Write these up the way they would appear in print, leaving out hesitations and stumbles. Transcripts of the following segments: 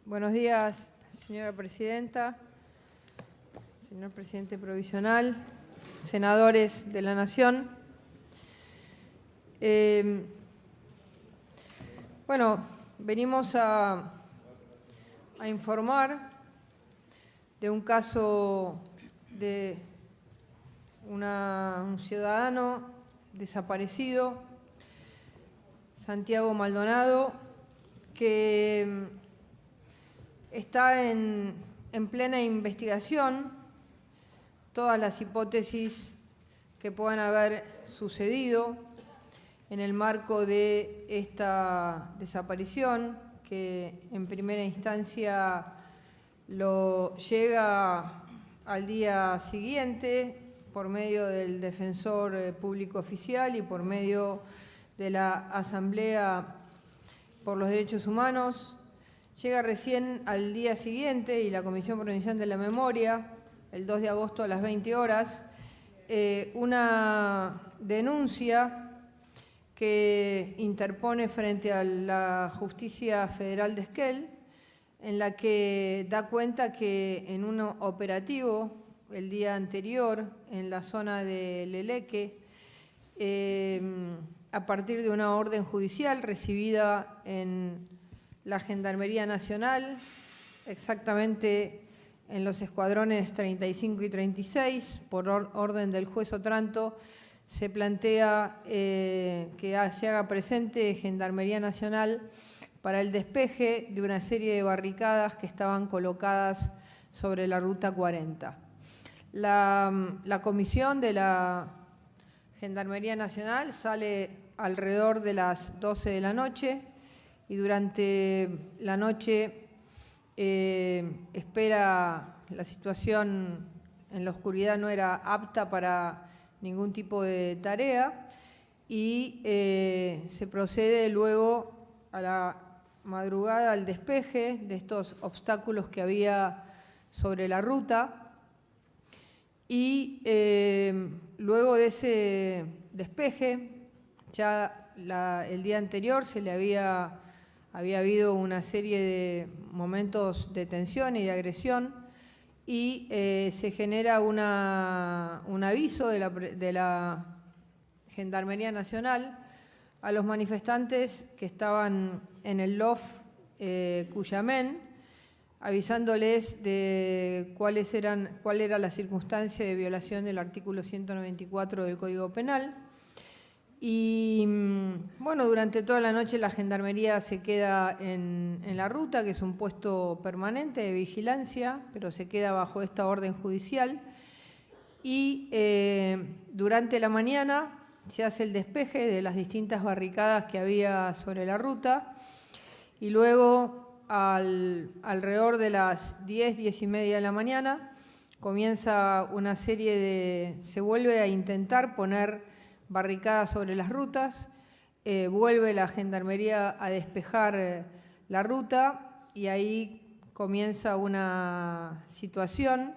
Buenos días, señora presidenta, señor presidente provisional, senadores de la Nación. Venimos a informar de un caso de un ciudadano desaparecido, Santiago Maldonado, que está en plena investigación. Todas las hipótesis que puedan haber sucedido en el marco de esta desaparición, que en primera instancia lo llega al día siguiente por medio del defensor público oficial y por medio de la Asamblea por los Derechos Humanos. Llega recién al día siguiente y la Comisión Provincial de la Memoria, el 2 de agosto a las 20 horas, una denuncia que interpone frente a la Justicia Federal de Esquel, en la que da cuenta que en un operativo el día anterior en la zona de Leleque, a partir de una orden judicial recibida en la Gendarmería Nacional, exactamente en los escuadrones 35 y 36, por orden del juez Otranto, se plantea que se haga presente Gendarmería Nacional para el despeje de una serie de barricadas que estaban colocadas sobre la Ruta 40. La comisión de la Gendarmería Nacional sale alrededor de las 12 de la noche y durante la noche espera. La situación en la oscuridad no era apta para ningún tipo de tarea y se procede luego a la madrugada al despeje de estos obstáculos que había sobre la ruta y luego de ese despeje, ya el día anterior había habido una serie de momentos de tensión y de agresión y se genera un aviso de la Gendarmería Nacional a los manifestantes que estaban en el loft Cuyamén, avisándoles de cuál era la circunstancia de violación del artículo 194 del Código Penal. Y durante toda la noche la Gendarmería se queda en la ruta, que es un puesto permanente de vigilancia, pero se queda bajo esta orden judicial. Y durante la mañana se hace el despeje de las distintas barricadas que había sobre la ruta y luego alrededor de las 10, 10 y media de la mañana comienza una serie se vuelve a intentar poner barricadas sobre las rutas, vuelve la Gendarmería a despejar la ruta y ahí comienza una situación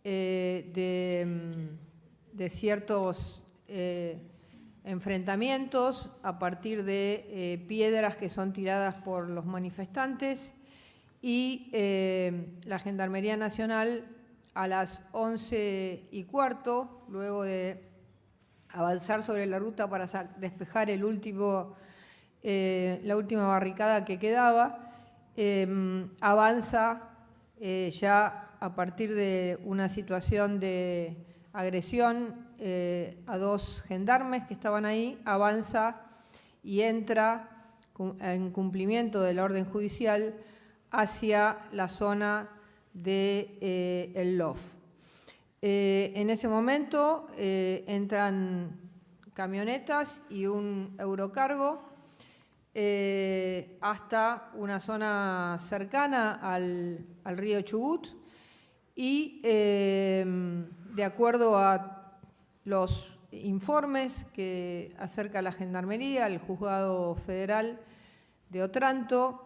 de ciertos enfrentamientos a partir de piedras que son tiradas por los manifestantes y la Gendarmería Nacional a las 11:15, luego de avanzar sobre la ruta para despejar la última barricada que quedaba, avanza ya a partir de una situación de agresión a dos gendarmes que estaban ahí, avanza y entra en cumplimiento de la orden judicial hacia la zona del loft. En ese momento entran camionetas y un Eurocargo hasta una zona cercana al río Chubut y de acuerdo a los informes que acerca la Gendarmería, el Juzgado Federal de Otranto,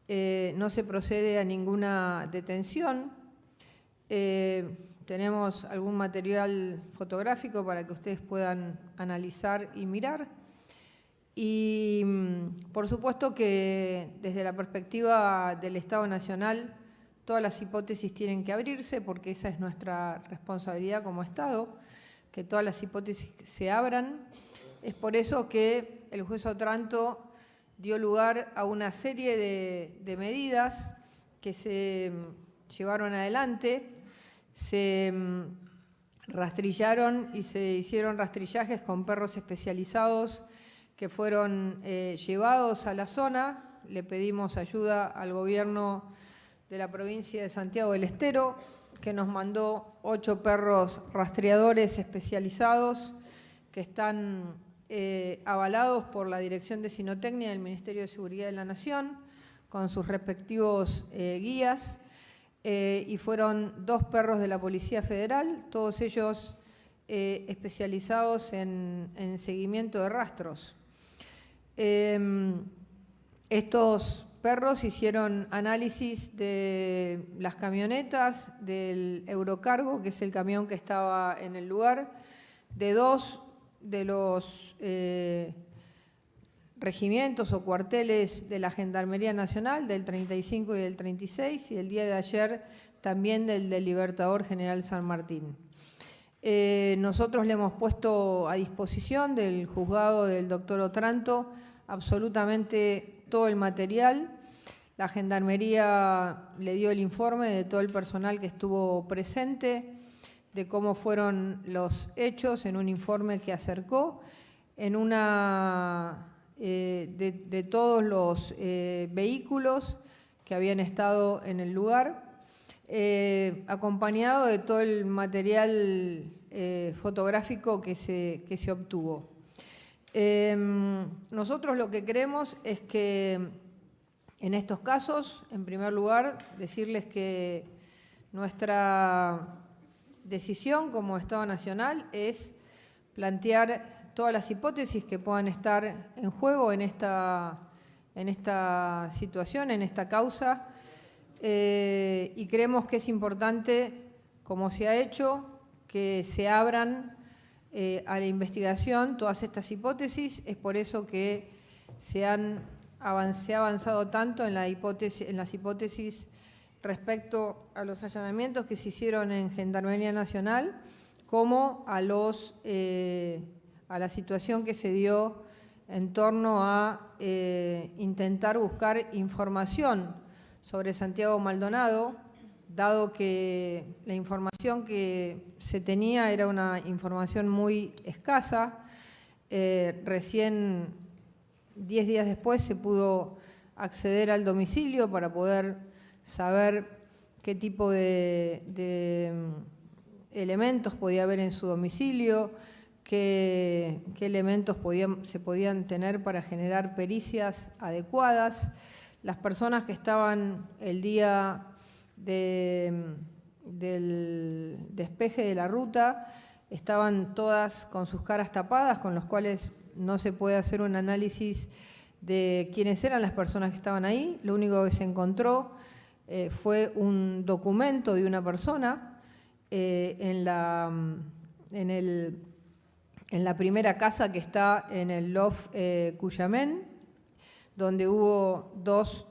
no se procede a ninguna detención. Tenemos algún material fotográfico para que ustedes puedan analizar y mirar. Y por supuesto que desde la perspectiva del Estado Nacional, todas las hipótesis tienen que abrirse porque esa es nuestra responsabilidad como Estado, que todas las hipótesis se abran. Es por eso que el juez Otranto dio lugar a una serie de medidas que se llevaron adelante, se rastrillaron y se hicieron rastrillajes con perros especializados que fueron llevados a la zona. Le pedimos ayuda al gobierno de la provincia de Santiago del Estero, que nos mandó 8 perros rastreadores especializados que están avalados por la Dirección de Sinotecnia del Ministerio de Seguridad de la Nación, con sus respectivos guías, y fueron 2 perros de la Policía Federal, todos ellos especializados en seguimiento de rastros. Estos perros hicieron análisis de las camionetas, del Eurocargo, que es el camión que estaba en el lugar, de 2 de los regimientos o cuarteles de la Gendarmería Nacional, del 35 y del 36, y el día de ayer también del Libertador General San Martín. Nosotros le hemos puesto a disposición del juzgado del doctor Otranto absolutamente todo el material. La Gendarmería le dio el informe de todo el personal que estuvo presente, de cómo fueron los hechos, en un informe que acercó, en de todos los vehículos que habían estado en el lugar, acompañado de todo el material fotográfico que se obtuvo. Nosotros lo que queremos es que en estos casos, en primer lugar, decirles que nuestra decisión como Estado Nacional es plantear todas las hipótesis que puedan estar en juego en esta situación, en esta causa, y creemos que es importante, como se ha hecho, que se abran a la investigación todas estas hipótesis. Es por eso que se ha avanzado tanto en las hipótesis respecto a los allanamientos que se hicieron en Gendarmería Nacional, como a la situación que se dio en torno a intentar buscar información sobre Santiago Maldonado, dado que la información que se tenía era una información muy escasa. Recién 10 días después se pudo acceder al domicilio para poder saber qué tipo de elementos podía haber en su domicilio, qué elementos se podían tener para generar pericias adecuadas. Las personas que estaban el día del despeje de la ruta estaban todas con sus caras tapadas, con los cuales no se puede hacer un análisis de quiénes eran las personas que estaban ahí. Lo único que se encontró fue un documento de una persona en la primera casa que está en el loft Cuyamén, donde hubo 2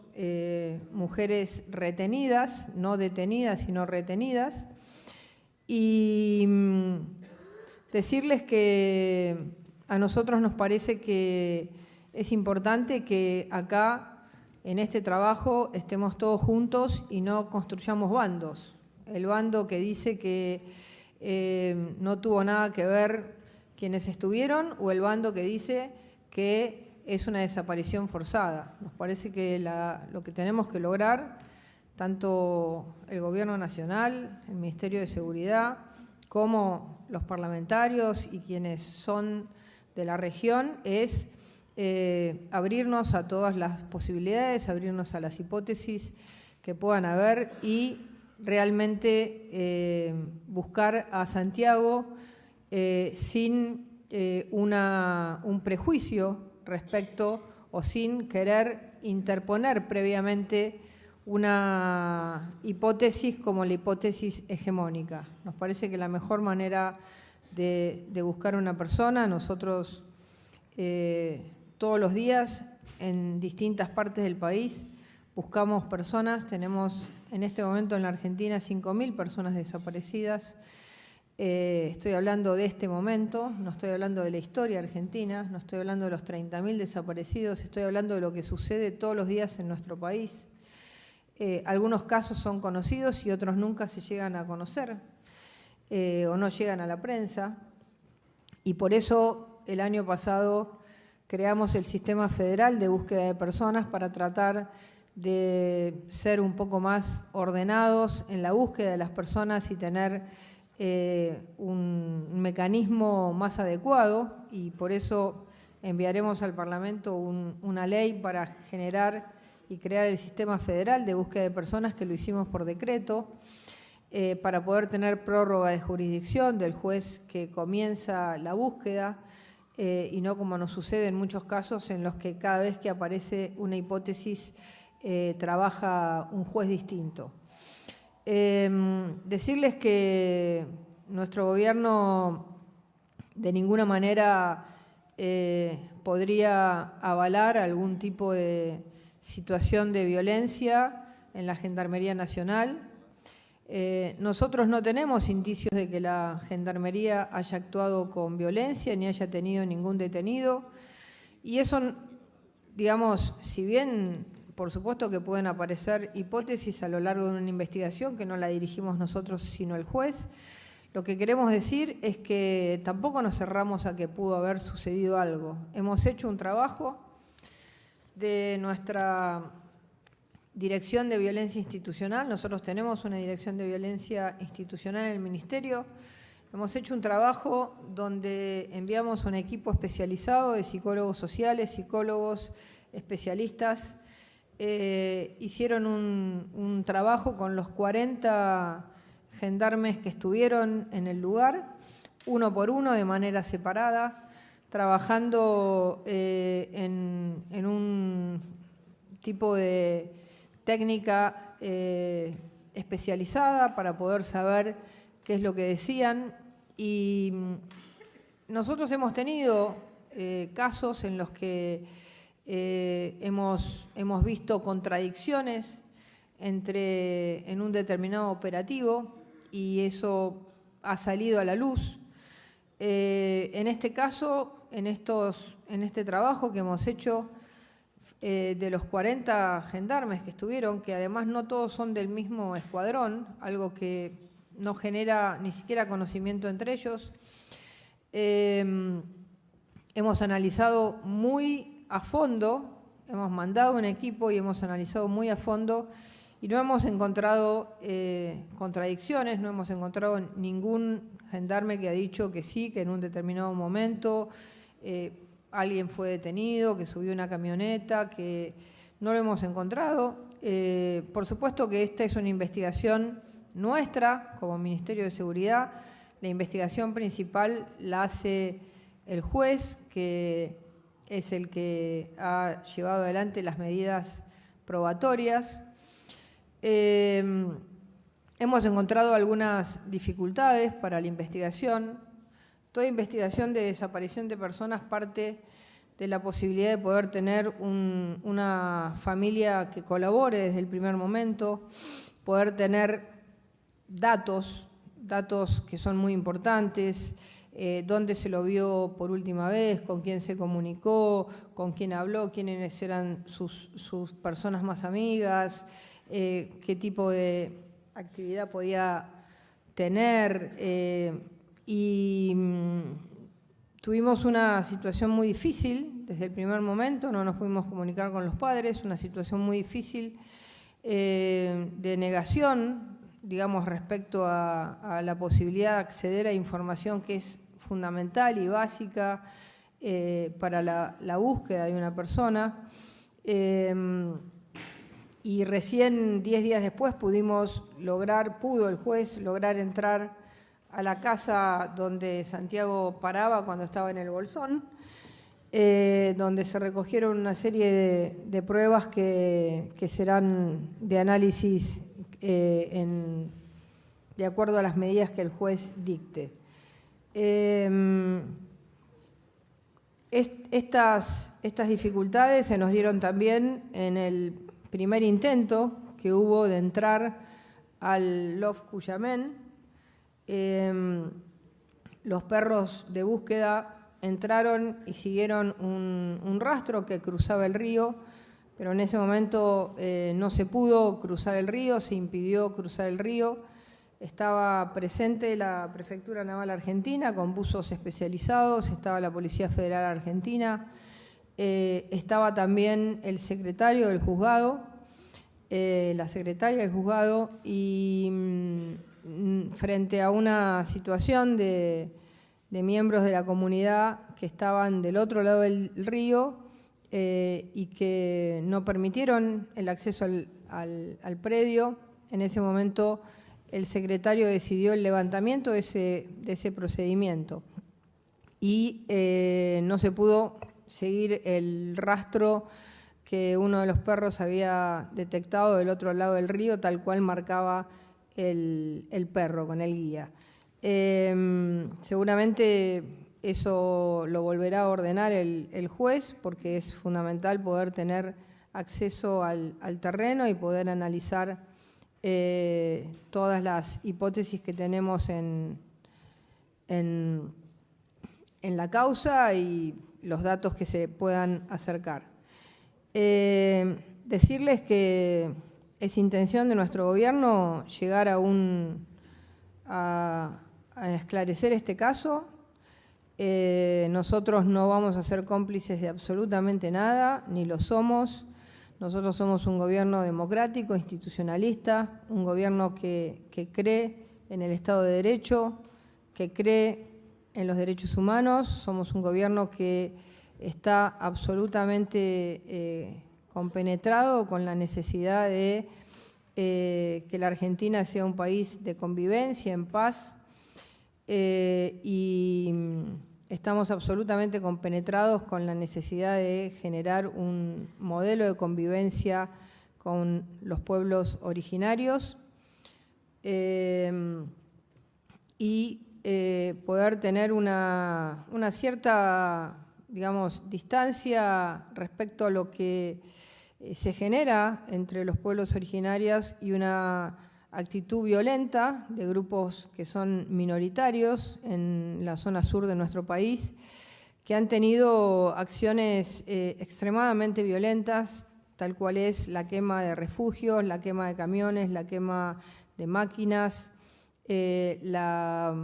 mujeres retenidas, no detenidas, sino retenidas. Y decirles que a nosotros nos parece que es importante que acá, en este trabajo, estemos todos juntos y no construyamos bandos. El bando que dice que no tuvo nada que ver quienes estuvieron, o el bando que dice que es una desaparición forzada. Nos parece que lo que tenemos que lograr, tanto el Gobierno Nacional, el Ministerio de Seguridad, como los parlamentarios y quienes son de la región, es abrirnos a todas las posibilidades, abrirnos a las hipótesis que puedan haber y realmente buscar a Santiago sin un prejuicio respecto o sin querer interponer previamente una hipótesis como la hipótesis hegemónica. Nos parece que la mejor manera de buscar a una persona, nosotros todos los días en distintas partes del país buscamos personas. Tenemos en este momento en la Argentina 5.000 personas desaparecidas. Estoy hablando de este momento, no estoy hablando de la historia argentina, no estoy hablando de los 30.000 desaparecidos, estoy hablando de lo que sucede todos los días en nuestro país. Algunos casos son conocidos y otros nunca se llegan a conocer o no llegan a la prensa. Y por eso el año pasado creamos el Sistema Federal de Búsqueda de Personas para tratar de ser un poco más ordenados en la búsqueda de las personas y tener un mecanismo más adecuado, y por eso enviaremos al Parlamento una ley para generar y crear el Sistema Federal de Búsqueda de Personas, que lo hicimos por decreto, para poder tener prórroga de jurisdicción del juez que comienza la búsqueda, y no como nos sucede en muchos casos en los que cada vez que aparece una hipótesis trabaja un juez distinto. Decirles que nuestro gobierno de ninguna manera podría avalar algún tipo de situación de violencia en la Gendarmería Nacional. Nosotros no tenemos indicios de que la Gendarmería haya actuado con violencia ni haya tenido ningún detenido. Y eso, digamos, si bien por supuesto que pueden aparecer hipótesis a lo largo de una investigación que no la dirigimos nosotros sino el juez, lo que queremos decir es que tampoco nos cerramos a que pudo haber sucedido algo. Hemos hecho un trabajo de nuestra Dirección de Violencia Institucional. Nosotros tenemos una Dirección de Violencia Institucional en el Ministerio. Hemos hecho un trabajo donde enviamos un equipo especializado de psicólogos sociales, psicólogos especialistas. Hicieron un trabajo con los 40 gendarmes que estuvieron en el lugar, uno por uno, de manera separada, trabajando en un tipo de técnica especializada para poder saber qué es lo que decían. Y nosotros hemos tenido casos en los que hemos visto contradicciones en un determinado operativo, y eso ha salido a la luz. En este caso, en este trabajo que hemos hecho, de los 40 gendarmes que estuvieron, que además no todos son del mismo escuadrón, algo que no genera ni siquiera conocimiento entre ellos, hemos analizado muy a fondo, hemos mandado un equipo y hemos analizado muy a fondo, y no hemos encontrado contradicciones, no hemos encontrado ningún gendarme que ha dicho que sí, que en un determinado momento alguien fue detenido, que subió una camioneta, que no lo hemos encontrado. Por supuesto que esta es una investigación nuestra como Ministerio de Seguridad. La investigación principal la hace el juez, que es el que ha llevado adelante las medidas probatorias. Hemos encontrado algunas dificultades para la investigación. Toda investigación de desaparición de personas parte de la posibilidad de poder tener una familia que colabore desde el primer momento, poder tener datos que son muy importantes, dónde se lo vio por última vez, con quién se comunicó, con quién habló, quiénes eran sus personas más amigas, qué tipo de actividad podía tener. Tuvimos una situación muy difícil desde el primer momento, no nos pudimos comunicar con los padres, una situación muy difícil de negación, digamos, respecto a la posibilidad de acceder a información que es fundamental y básica para la búsqueda de una persona. Y recién 10 días después pudo el juez lograr entrar a la casa donde Santiago paraba cuando estaba en el Bolsón, donde se recogieron una serie de pruebas que serán de análisis de acuerdo a las medidas que el juez dicte. Estas dificultades se nos dieron también en el primer intento que hubo de entrar al Lof Cuyamen. Los perros de búsqueda entraron y siguieron un rastro que cruzaba el río, pero en ese momento no se pudo cruzar el río, se impidió cruzar el río. Estaba presente la Prefectura Naval Argentina con buzos especializados, estaba la Policía Federal Argentina, estaba también el secretario del juzgado, la secretaria del juzgado, y frente a una situación de miembros de la comunidad que estaban del otro lado del río y que no permitieron el acceso al predio, en ese momento el secretario decidió el levantamiento de ese procedimiento y no se pudo seguir el rastro que uno de los perros había detectado del otro lado del río, tal cual marcaba el perro con el guía. Seguramente eso lo volverá a ordenar el juez, porque es fundamental poder tener acceso al terreno y poder analizar todas las hipótesis que tenemos en la causa y los datos que se puedan acercar. Decirles que es intención de nuestro gobierno llegar a esclarecer este caso. Nosotros no vamos a ser cómplices de absolutamente nada, ni lo somos. Nosotros somos un gobierno democrático, institucionalista, un gobierno que cree en el Estado de Derecho, que cree en los derechos humanos. Somos un gobierno que está absolutamente compenetrado con la necesidad de que la Argentina sea un país de convivencia, en paz, y estamos absolutamente compenetrados con la necesidad de generar un modelo de convivencia con los pueblos originarios y poder tener una cierta, digamos, distancia respecto a lo que se genera entre los pueblos originarios y una actitud violenta de grupos que son minoritarios en la zona sur de nuestro país, que han tenido acciones extremadamente violentas, tal cual es la quema de refugios, la quema de camiones, la quema de máquinas, la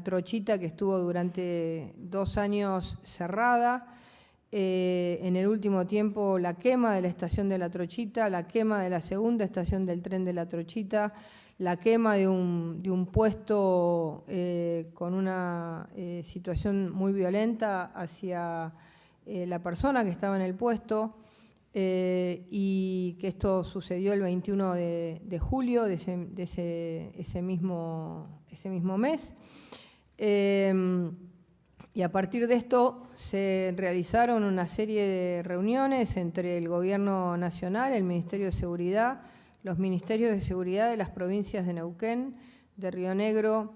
trochita que estuvo durante 2 años cerrada, en el último tiempo la quema de la estación de La Trochita, la quema de la segunda estación del tren de La Trochita, la quema de un puesto con una situación muy violenta hacia la persona que estaba en el puesto, y que esto sucedió el 21 de julio de ese mismo mes. Y a partir de esto se realizaron una serie de reuniones entre el Gobierno Nacional, el Ministerio de Seguridad, los Ministerios de Seguridad de las provincias de Neuquén, de Río Negro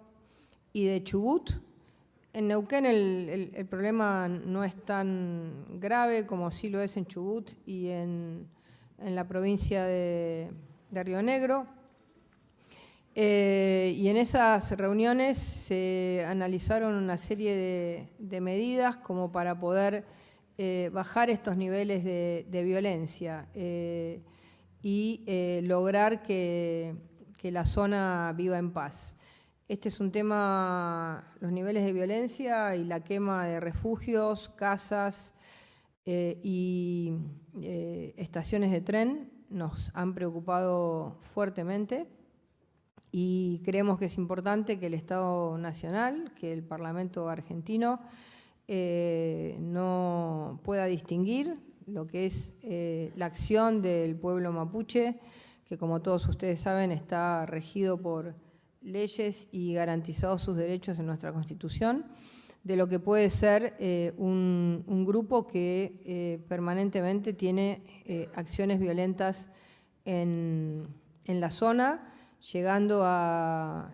y de Chubut. En Neuquén el problema no es tan grave como sí lo es en Chubut y en la provincia de Río Negro. Y en esas reuniones se analizaron una serie de medidas como para poder bajar estos niveles de violencia y lograr que la zona viva en paz. Este es un tema, los niveles de violencia y la quema de refugios, casas y estaciones de tren nos han preocupado fuertemente. Y creemos que es importante que el Estado Nacional, que el Parlamento argentino no pueda distinguir lo que es la acción del pueblo mapuche, que como todos ustedes saben está regido por leyes y garantizados sus derechos en nuestra Constitución, de lo que puede ser un grupo que permanentemente tiene acciones violentas en la zona, llegando a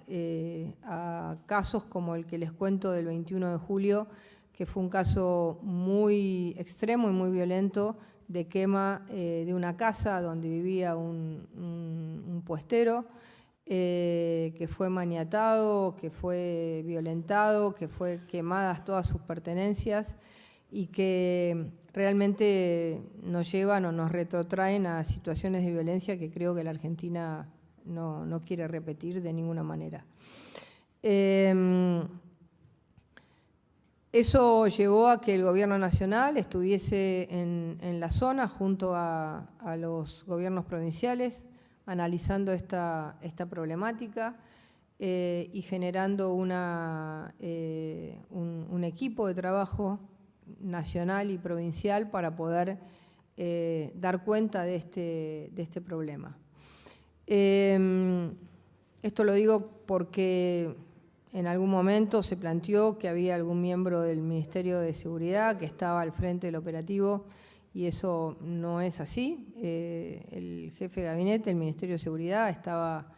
casos como el que les cuento del 21 de julio, que fue un caso muy extremo y muy violento de quema de una casa donde vivía un puestero, que fue maniatado, que fue violentado, que fue quemadas todas sus pertenencias y que realmente nos llevan o nos retrotraen a situaciones de violencia que creo que la Argentina no quiere repetir de ninguna manera. Eso llevó a que el Gobierno Nacional estuviese en la zona junto a los gobiernos provinciales analizando esta problemática y generando un equipo de trabajo nacional y provincial para poder dar cuenta de este problema. Esto lo digo porque en algún momento se planteó que había algún miembro del Ministerio de Seguridad que estaba al frente del operativo y eso no es así. El jefe de gabinete del Ministerio de Seguridad estaba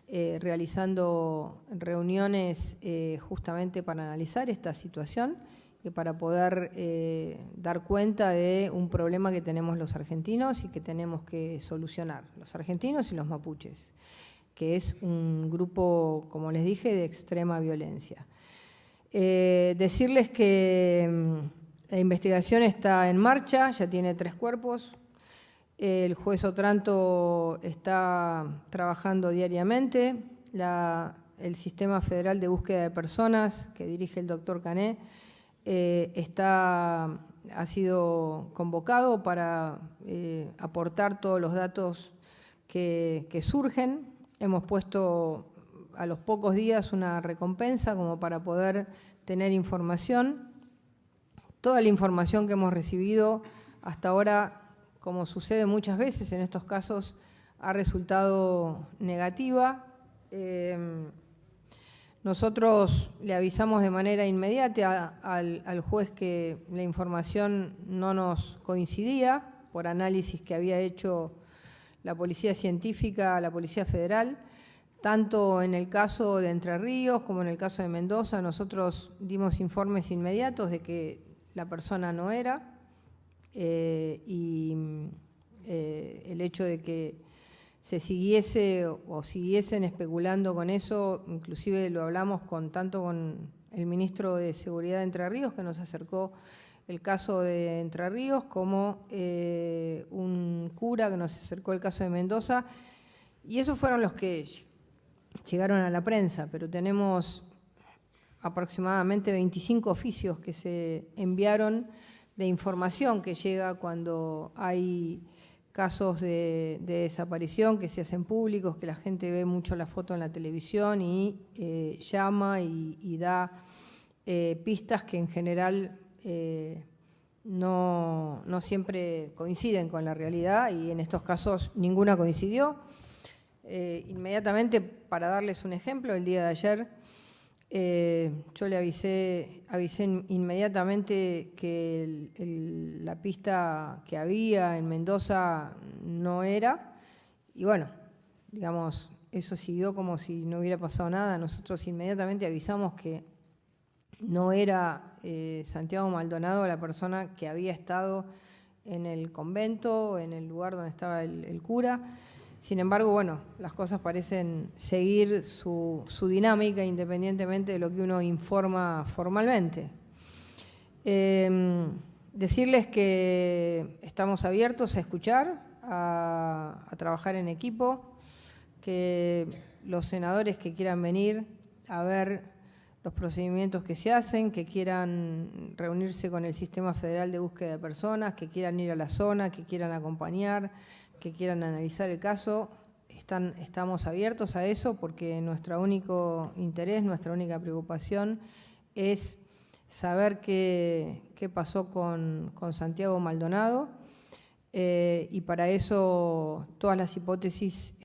realizando reuniones justamente para analizar esta situación y para poder dar cuenta de un problema que tenemos los argentinos y que tenemos que solucionar, los argentinos y los mapuches, que es un grupo, como les dije, de extrema violencia. Decirles que la investigación está en marcha, ya tiene 3 cuerpos. El juez Otranto está trabajando diariamente. El Sistema Federal de Búsqueda de Personas, que dirige el doctor Cané, ha sido convocado para aportar todos los datos que surgen. Hemos puesto a los pocos días una recompensa como para poder tener información. Toda la información que hemos recibido hasta ahora, como sucede muchas veces en estos casos, ha resultado negativa. Nosotros le avisamos de manera inmediata al juez que la información no nos coincidía por análisis que había hecho la Policía Científica, la Policía Federal, tanto en el caso de Entre Ríos como en el caso de Mendoza. Nosotros dimos informes inmediatos de que la persona no era y el hecho de que se siguiese o siguiesen especulando con eso, inclusive lo hablamos tanto con el ministro de Seguridad de Entre Ríos, que nos acercó el caso de Entre Ríos, como un cura que nos acercó el caso de Mendoza, y esos fueron los que llegaron a la prensa, pero tenemos aproximadamente 25 oficios que se enviaron de información que llega cuando hay casos de desaparición que se hacen públicos, que la gente ve mucho la foto en la televisión y llama y da pistas que en general no siempre coinciden con la realidad, y en estos casos ninguna coincidió. Inmediatamente, para darles un ejemplo, el día de ayer yo le avisé inmediatamente que la pista que había en Mendoza no era, y bueno, digamos, eso siguió como si no hubiera pasado nada. Nosotros inmediatamente avisamos que no era Santiago Maldonado la persona que había estado en el convento, en el lugar donde estaba el cura. Sin embargo, bueno, las cosas parecen seguir su dinámica independientemente de lo que uno informa formalmente. Decirles que estamos abiertos a escuchar, a trabajar en equipo, que los senadores que quieran venir a ver los procedimientos que se hacen, que quieran reunirse con el Sistema Federal de Búsqueda de Personas, que quieran ir a la zona, que quieran acompañar, que quieran analizar el caso, estamos abiertos a eso, porque nuestro único interés, nuestra única preocupación es saber qué pasó con Santiago Maldonado, y para eso todas las hipótesis